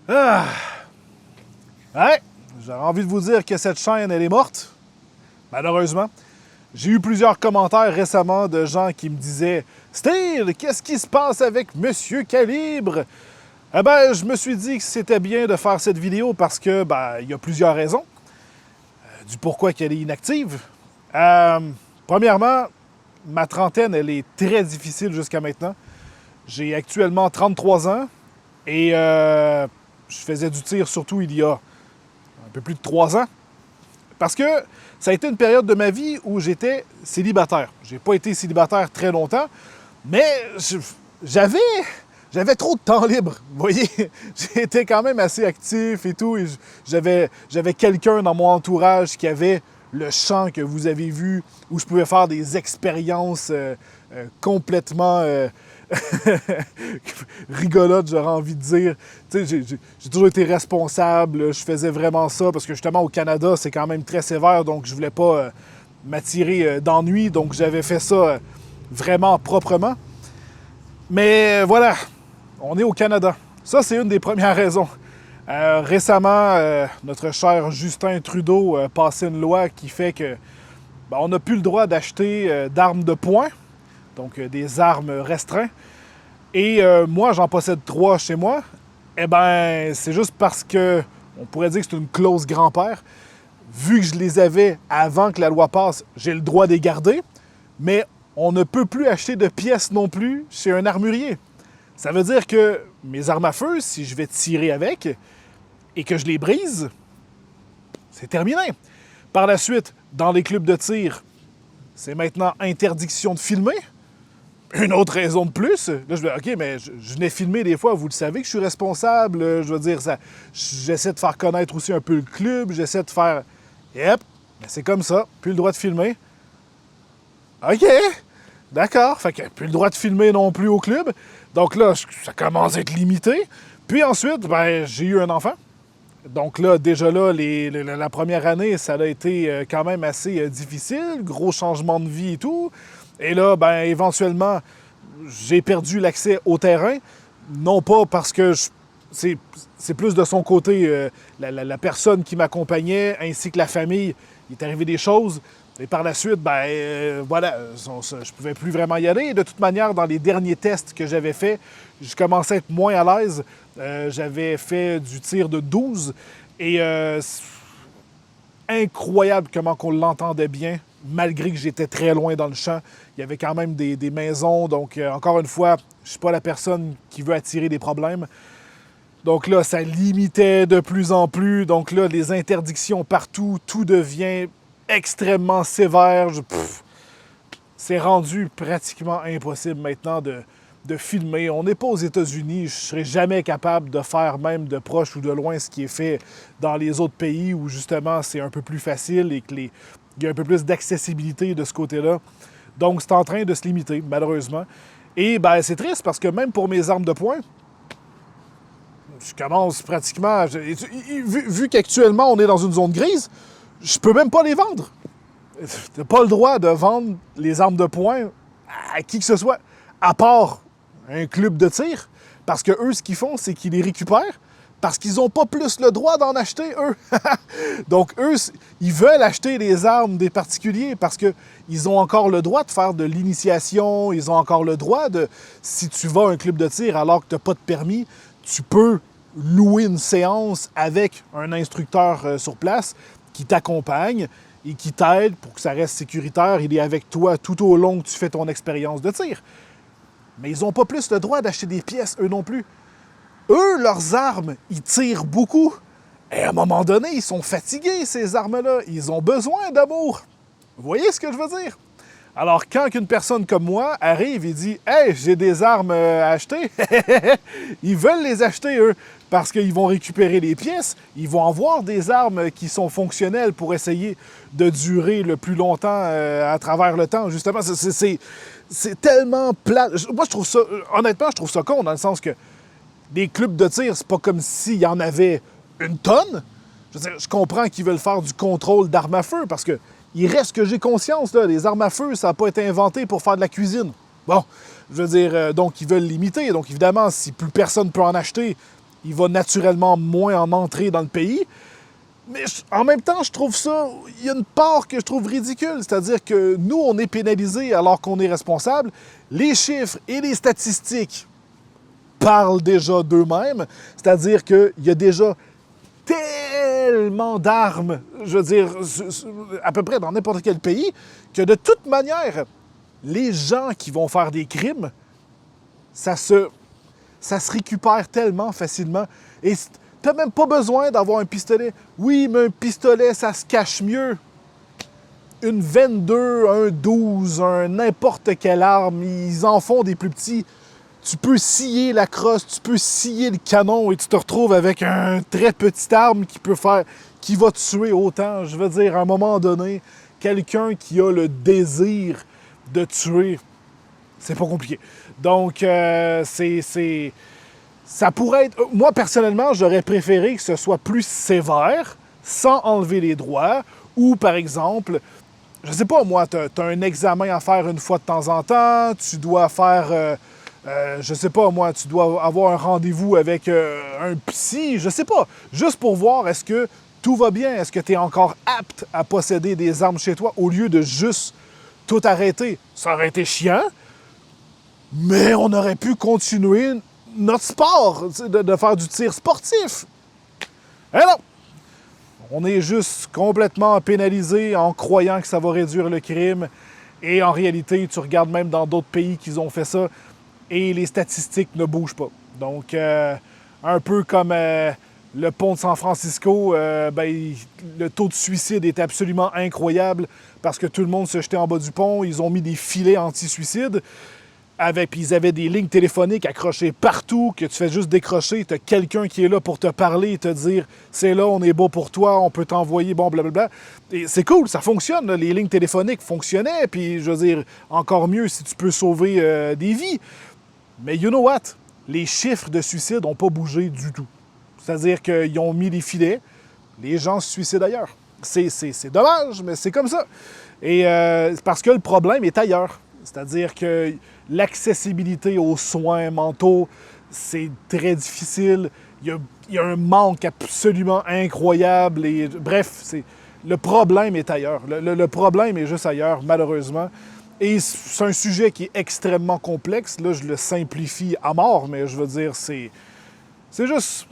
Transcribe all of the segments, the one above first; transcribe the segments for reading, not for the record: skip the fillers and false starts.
Ah! Ouais, j'aurais envie de vous dire que cette chaîne, elle est morte. Malheureusement. J'ai eu plusieurs commentaires récemment de gens qui me disaient « Steel, qu'est-ce qui se passe avec Monsieur Calibre? » Eh ben, je me suis dit que c'était bien de faire cette vidéo parce que, il y a plusieurs raisons du pourquoi qu'elle est inactive. Euh, Premièrement, ma trentaine, elle est très difficile jusqu'à maintenant. J'ai actuellement 33 ans et je faisais du tir surtout il y a un peu plus de 3 ans. Parce que ça a été une période de ma vie où j'étais célibataire. J'ai pas été célibataire très longtemps, mais j'avais trop de temps libre. Vous voyez, j'étais quand même assez actif et tout. Et j'avais quelqu'un dans mon entourage qui avait le champ que vous avez vu, où je pouvais faire des expériences complètement rigolotes, j'aurais envie de dire. Tu sais, j'ai toujours été responsable, je faisais vraiment ça, parce que justement au Canada, c'est quand même très sévère, donc je voulais pas m'attirer d'ennui, donc j'avais fait ça vraiment proprement. Mais voilà, on est au Canada. Ça, c'est une des premières raisons. Récemment, notre cher Justin Trudeau a passé une loi qui fait que on n'a plus le droit d'acheter d'armes de poing, donc des armes restreintes. Et moi, j'en possède 3 chez moi. Eh ben, c'est juste parce que, on pourrait dire que c'est une clause grand-père. Vu que je les avais avant que la loi passe, j'ai le droit de les garder. Mais on ne peut plus acheter de pièces non plus chez un armurier. Ça veut dire que mes armes à feu, si je vais tirer avec et que je les brise, c'est terminé. Par la suite, dans les clubs de tir, c'est maintenant interdiction de filmer. Une autre raison de plus. Là, je vais, OK, mais je venais filmer des fois, vous le savez que je suis responsable. Je veux dire, ça, j'essaie de faire connaître aussi un peu le club. J'essaie de faire. Yep, mais c'est comme ça. Plus le droit de filmer. OK, d'accord. Fait que plus le droit de filmer non plus au club. Donc là, ça commence à être limité. Puis ensuite, j'ai eu un enfant. Donc là, déjà là, la première année, ça a été quand même assez difficile. Gros changement de vie et tout. Et là, éventuellement, j'ai perdu l'accès au terrain. Non pas parce que c'est plus de son côté, la personne qui m'accompagnait, ainsi que la famille, il est arrivé des choses. Et par la suite, voilà, je pouvais plus vraiment y aller. Et de toute manière, dans les derniers tests que j'avais faits, je commençais à être moins à l'aise. J'avais fait du tir de 12 et incroyable comment qu'on l'entendait bien, malgré que j'étais très loin dans le champ. Il y avait quand même des maisons, donc encore une fois, je suis pas la personne qui veut attirer des problèmes. Donc là, ça limitait de plus en plus. Donc là, les interdictions partout, tout devient extrêmement sévère. C'est rendu pratiquement impossible maintenant de filmer. On n'est pas aux États-Unis. Je ne serais jamais capable de faire même de proche ou de loin ce qui est fait dans les autres pays où justement c'est un peu plus facile et qu'il y a un peu plus d'accessibilité de ce côté-là. Donc c'est en train de se limiter, malheureusement. Et c'est triste parce que même pour mes armes de poing, je commence pratiquement... Vu qu'actuellement on est dans une zone grise, je peux même pas les vendre. T'as pas le droit de vendre les armes de poing à qui que ce soit, à part un club de tir, parce que eux, ce qu'ils font, c'est qu'ils les récupèrent, parce qu'ils n'ont pas plus le droit d'en acheter, eux. Donc, eux, ils veulent acheter les armes des particuliers, parce qu'ils ont encore le droit de faire de l'initiation, ils ont encore le droit de... Si tu vas à un club de tir alors que tu n'as pas de permis, tu peux louer une séance avec un instructeur sur place qui t'accompagne et qui t'aide pour que ça reste sécuritaire. Il est avec toi tout au long que tu fais ton expérience de tir. Mais ils n'ont pas plus le droit d'acheter des pièces, eux non plus. Eux, leurs armes, ils tirent beaucoup. Et à un moment donné, ils sont fatigués, ces armes-là. Ils ont besoin d'amour. Vous voyez ce que je veux dire? Alors, quand une personne comme moi arrive et dit « Hey, j'ai des armes à acheter », ils veulent les acheter, eux, parce qu'ils vont récupérer les pièces, ils vont avoir des armes qui sont fonctionnelles pour essayer de durer le plus longtemps à travers le temps. Justement, c'est tellement plat. Moi, je trouve ça, honnêtement, je trouve ça con, dans le sens que des clubs de tir, c'est pas comme s'il y en avait une tonne. Je comprends qu'ils veulent faire du contrôle d'armes à feu, parce que il reste que j'ai conscience, là, les armes à feu, ça n'a pas été inventé pour faire de la cuisine. Bon, je veux dire, donc ils veulent limiter. Donc évidemment, si plus personne peut en acheter, il va naturellement moins en entrer dans le pays. Mais en même temps, je trouve ça, il y a une part que je trouve ridicule, c'est-à-dire que nous, on est pénalisés alors qu'on est responsable. Les chiffres et les statistiques parlent déjà d'eux-mêmes, c'est-à-dire qu'il y a déjà tellement d'armes, je veux dire, à peu près dans n'importe quel pays, que de toute manière, les gens qui vont faire des crimes, ça se récupère tellement facilement. Et t'as même pas besoin d'avoir un pistolet. Oui, mais un pistolet, ça se cache mieux. Une 22, un 12, un n'importe quelle arme, ils en font des plus petits. Tu peux scier la crosse, tu peux scier le canon et tu te retrouves avec un très petite arme qui va tuer autant. Je veux dire, à un moment donné, quelqu'un qui a le désir de tuer, c'est pas compliqué. Donc, ça pourrait être... Moi, personnellement, j'aurais préféré que ce soit plus sévère, sans enlever les droits, ou, par exemple, je sais pas, moi, t'as un examen à faire une fois de temps en temps, tu dois faire... je sais pas, moi, tu dois avoir un rendez-vous avec un psy, je sais pas, juste pour voir est-ce que tout va bien, est-ce que tu es encore apte à posséder des armes chez toi, au lieu de juste tout arrêter. Ça aurait été chiant, mais on aurait pu continuer notre sport, de faire du tir sportif. Eh non! On est juste complètement pénalisé en croyant que ça va réduire le crime. Et en réalité, tu regardes même dans d'autres pays qu'ils ont fait ça et les statistiques ne bougent pas. Donc, un peu comme le pont de San Francisco, le taux de suicide est absolument incroyable parce que tout le monde se jetait en bas du pont. Ils ont mis des filets anti-suicide. Puis ils avaient des lignes téléphoniques accrochées partout, que tu fais juste décrocher, tu as quelqu'un qui est là pour te parler et te dire « c'est là, on est beau pour toi, on peut t'envoyer, bon, blablabla ». Et c'est cool, ça fonctionne, là. Les lignes téléphoniques fonctionnaient, puis je veux dire, encore mieux si tu peux sauver des vies. Mais you know what? Les chiffres de suicide n'ont pas bougé du tout. C'est-à-dire qu'ils ont mis des filets, les gens se suicident ailleurs. C'est dommage, mais c'est comme ça. Et parce que le problème est ailleurs. C'est-à-dire que l'accessibilité aux soins mentaux, c'est très difficile. Il y a un manque absolument incroyable. Et, bref, le problème est ailleurs. Le problème est juste ailleurs, malheureusement. Et c'est un sujet qui est extrêmement complexe. Là, je le simplifie à mort, mais je veux dire, c'est juste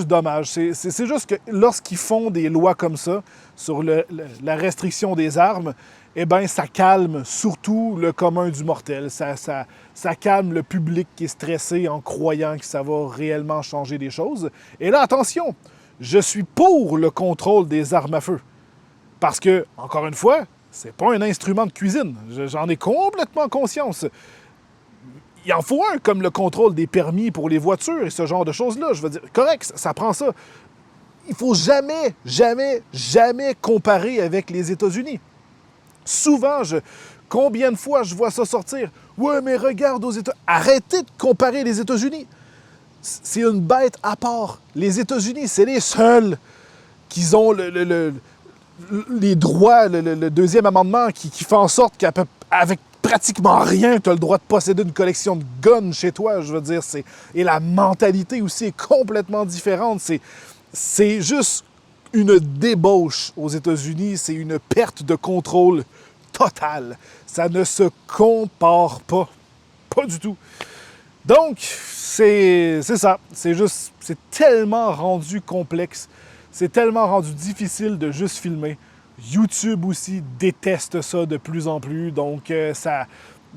dommage. C'est juste que lorsqu'ils font des lois comme ça sur la restriction des armes, eh bien, ça calme surtout le commun du mortel. Ça calme le public qui est stressé en croyant que ça va réellement changer les choses. Et là, attention, je suis pour le contrôle des armes à feu. Parce que, encore une fois, c'est pas un instrument de cuisine. J'en ai complètement conscience. Il en faut un, comme le contrôle des permis pour les voitures et ce genre de choses-là. Je veux dire, correct, ça prend ça. Il faut jamais, jamais, jamais comparer avec les États-Unis. Souvent, combien de fois je vois ça sortir? Ouais, mais regarde aux États-Unis. Arrêtez de comparer les États-Unis. C'est une bête à part. Les États-Unis, c'est les seuls qui ont les droits, le deuxième amendement qui fait en sorte qu'avec pratiquement rien, tu as le droit de posséder une collection de guns chez toi, je veux dire. Et la mentalité aussi est complètement différente. C'est juste une débauche aux États-Unis, c'est une perte de contrôle totale. Ça ne se compare pas. Pas du tout. Donc, c'est ça. C'est tellement rendu complexe. C'est tellement rendu difficile de juste filmer. YouTube aussi déteste ça de plus en plus. Donc, il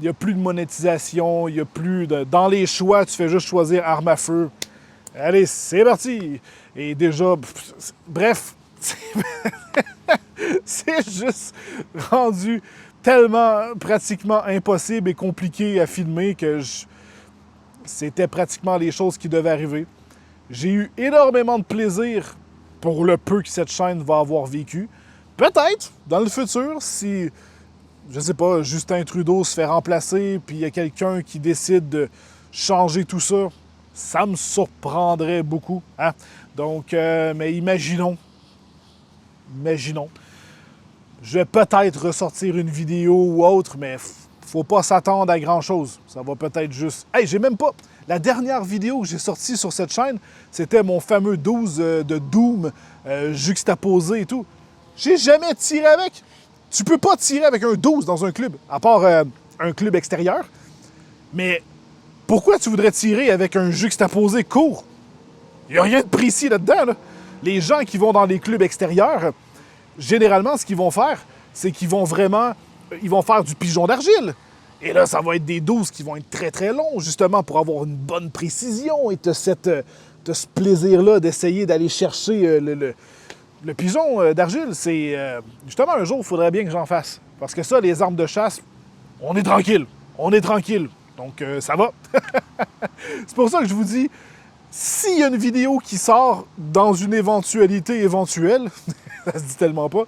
n'y a plus de monétisation, il n'y a plus de... Dans les choix, tu fais juste choisir arme à feu. Allez, c'est parti! Et déjà, bref, c'est juste rendu tellement pratiquement impossible et compliqué à filmer que c'était pratiquement les choses qui devaient arriver. J'ai eu énormément de plaisir pour le peu que cette chaîne va avoir vécu. Peut-être, dans le futur, si, je sais pas, Justin Trudeau se fait remplacer, puis il y a quelqu'un qui décide de changer tout ça, ça me surprendrait beaucoup. Hein? Donc, mais imaginons. Je vais peut-être ressortir une vidéo ou autre, mais faut pas s'attendre à grand-chose. Ça va peut-être juste... Hey, j'ai même pas... La dernière vidéo que j'ai sortie sur cette chaîne, c'était mon fameux 12 de Doom juxtaposé et tout. J'ai jamais tiré avec. Tu peux pas tirer avec un 12 dans un club, à part un club extérieur. Mais pourquoi tu voudrais tirer avec un juxtaposé court? Il n'y a rien de précis là-dedans. Là. Les gens qui vont dans les clubs extérieurs, généralement, ce qu'ils vont faire, c'est qu'ils vont vraiment... Ils vont faire du pigeon d'argile. Et là, ça va être des 12 qui vont être très, très longs, justement, pour avoir une bonne précision et ce plaisir-là d'essayer d'aller chercher le pigeon d'argile. C'est... justement, un jour, il faudrait bien que j'en fasse. Parce que ça, les armes de chasse, on est tranquille. On est tranquille. Donc, ça va. C'est pour ça que je vous dis, s'il y a une vidéo qui sort dans une éventualité éventuelle, ça se dit tellement pas,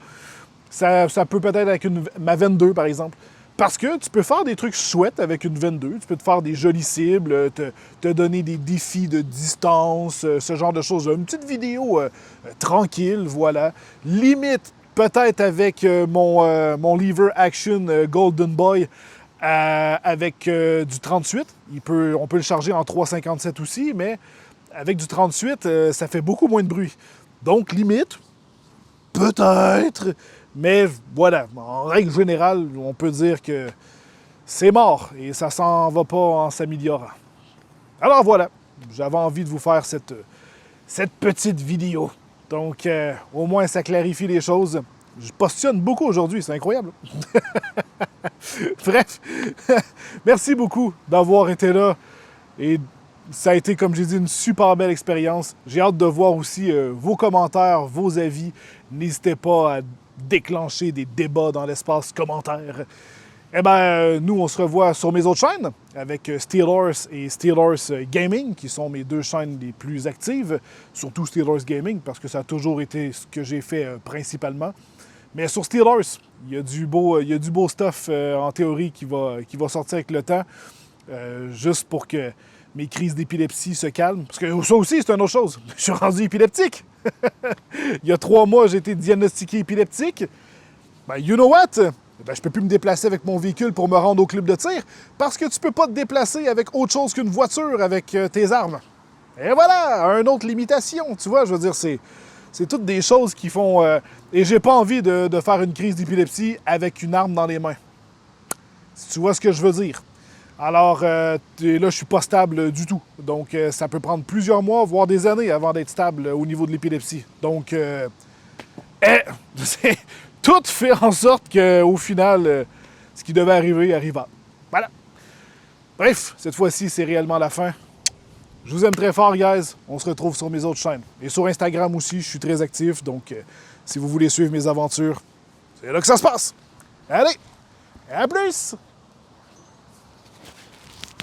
ça peut peut-être avec ma 22, par exemple. Parce que tu peux faire des trucs chouettes avec une 22. Tu peux te faire des jolies cibles, te donner des défis de distance, ce genre de choses. Une petite vidéo tranquille, voilà. Limite, peut-être avec mon lever action Golden Boy avec du 38. On peut le charger en 3,57 aussi, mais avec du 38, ça fait beaucoup moins de bruit. Donc, limite, peut-être... Mais voilà, en règle générale, on peut dire que c'est mort et ça s'en va pas en s'améliorant. Alors voilà, j'avais envie de vous faire cette petite vidéo. Donc, au moins, ça clarifie les choses. Je postillonne beaucoup aujourd'hui, c'est incroyable. Bref, merci beaucoup d'avoir été là. Et ça a été, comme j'ai dit, une super belle expérience. J'ai hâte de voir aussi vos commentaires, vos avis. N'hésitez pas à déclencher des débats dans l'espace commentaire. Eh bien, nous, on se revoit sur mes autres chaînes avec Steel Horse et Steel Horse Gaming, qui sont mes deux chaînes les plus actives, surtout Steel Horse Gaming, parce que ça a toujours été ce que j'ai fait principalement. Mais sur Steel Horse, il y a du beau stuff en théorie qui va sortir avec le temps, juste pour que mes crises d'épilepsie se calment. Parce que ça aussi, c'est une autre chose. Je suis rendu épileptique. Il y a 3 mois, j'ai été diagnostiqué épileptique. Ben, you know what? Ben, je peux plus me déplacer avec mon véhicule pour me rendre au club de tir parce que tu peux pas te déplacer avec autre chose qu'une voiture avec tes armes. Et voilà, une autre limitation, tu vois, je veux dire, c'est toutes des choses qui font... et j'ai pas envie de faire une crise d'épilepsie avec une arme dans les mains. Si tu vois ce que je veux dire. Alors, là, je suis pas stable du tout. Donc, ça peut prendre plusieurs mois, voire des années avant d'être stable au niveau de l'épilepsie. Donc, tout fait en sorte qu'au final, ce qui devait arriver arriva. Voilà. Bref, cette fois-ci, c'est réellement la fin. Je vous aime très fort, guys. On se retrouve sur mes autres chaînes. Et sur Instagram aussi, je suis très actif. Donc, si vous voulez suivre mes aventures, c'est là que ça se passe. Allez, à plus!